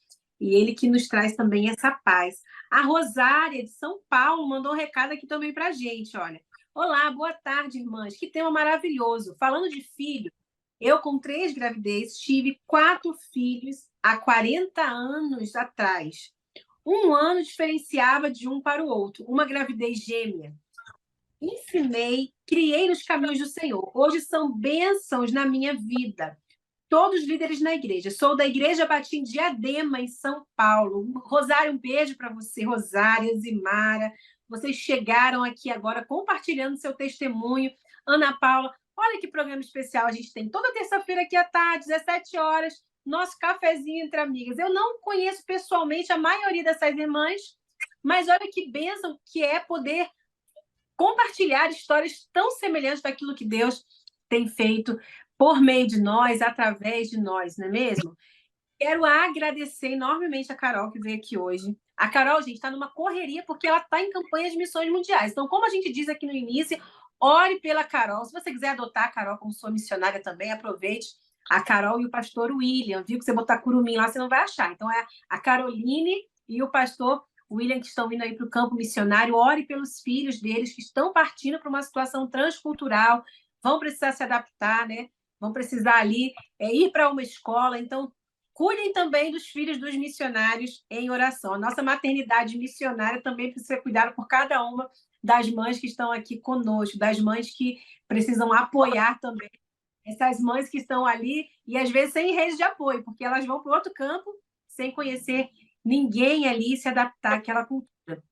E Ele que nos traz também essa paz. A Rosária, de São Paulo, mandou um recado aqui também para a gente, olha. Olá, boa tarde, irmãs. Que tema maravilhoso. Falando de filho, eu com 3 gravidez tive 4 filhos há 40 anos atrás. 1 ano diferenciava de um para o outro. Uma gravidez gêmea. Ensinei, criei nos caminhos do Senhor. Hoje são bênçãos na minha vida. todos líderes na igreja. Sou da Igreja Batista em Diadema, em São Paulo. Rosário, um beijo para você, Rosária, Zimara. Vocês chegaram aqui agora compartilhando seu testemunho. Ana Paula, olha que programa especial a gente tem. Toda terça-feira aqui à tarde, 17 horas, nosso cafezinho entre amigas. Eu não conheço pessoalmente a maioria dessas irmãs, mas olha que bênção que é poder compartilhar histórias tão semelhantes daquilo que Deus tem feito por meio de nós, através de nós, não é mesmo? Quero agradecer enormemente a Carol que veio aqui hoje. A Carol, gente, está numa correria porque ela está em campanha de missões mundiais. Então, como a gente diz aqui no início, ore pela Carol. Se você quiser adotar a Carol como sua missionária também, aproveite a Carol e o pastor William, viu? Que você botar Curumim lá, você não vai achar. Então, é a Caroline e o pastor William que estão vindo aí para o campo missionário. Ore pelos filhos deles que estão partindo para uma situação transcultural, vão precisar se adaptar, né? Vão precisar ali ir para uma escola. Então, cuidem também dos filhos dos missionários em oração. A nossa maternidade missionária também precisa ser cuidada por cada uma das mães que estão aqui conosco, das mães que precisam apoiar também essas mães que estão ali e às vezes sem rede de apoio, porque elas vão para outro campo sem conhecer ninguém ali e se adaptar àquela cultura.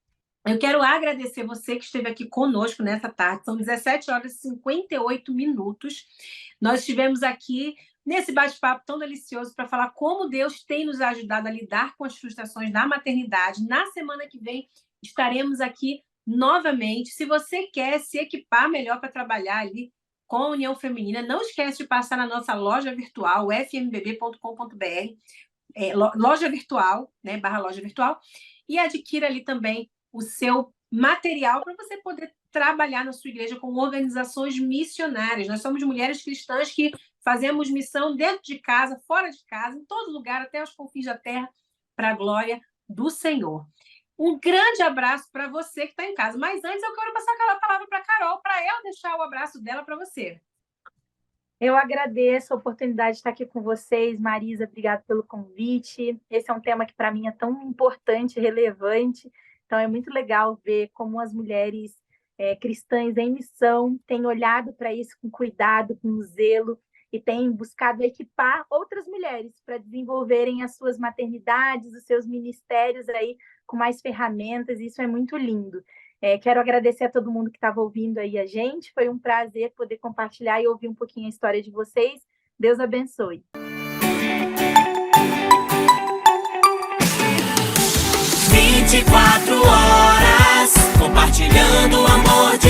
Eu quero agradecer você que esteve aqui conosco nessa tarde. São 17 horas e 58 minutos. Nós estivemos aqui nesse bate-papo tão delicioso para falar como Deus tem nos ajudado a lidar com as frustrações da maternidade. Na semana que vem estaremos aqui novamente. Se você quer se equipar melhor para trabalhar ali com a União Feminina, não esquece de passar na nossa loja virtual, fmbb.com.br, loja virtual, né, /loja virtual, e adquira ali também o seu material para você poder trabalhar na sua igreja com organizações missionárias. Nós somos mulheres cristãs que fazemos missão dentro de casa, fora de casa, em todo lugar, até os confins da terra, para a glória do Senhor. Um grande abraço para você que está em casa. Mas antes eu quero passar aquela palavra para a Carol, para ela deixar o abraço dela para você. Eu agradeço a oportunidade de estar aqui com vocês. Marisa, obrigada pelo convite. Esse é um tema que para mim é tão importante, relevante. Então é muito legal ver como as mulheres cristãs em missão têm olhado para isso com cuidado, com zelo, e têm buscado equipar outras mulheres para desenvolverem as suas maternidades, os seus ministérios aí com mais ferramentas. Isso é muito lindo. Quero agradecer a todo mundo que estava ouvindo aí a gente. Foi um prazer poder compartilhar e ouvir um pouquinho a história de vocês. Deus abençoe. 24 horas compartilhando o amor de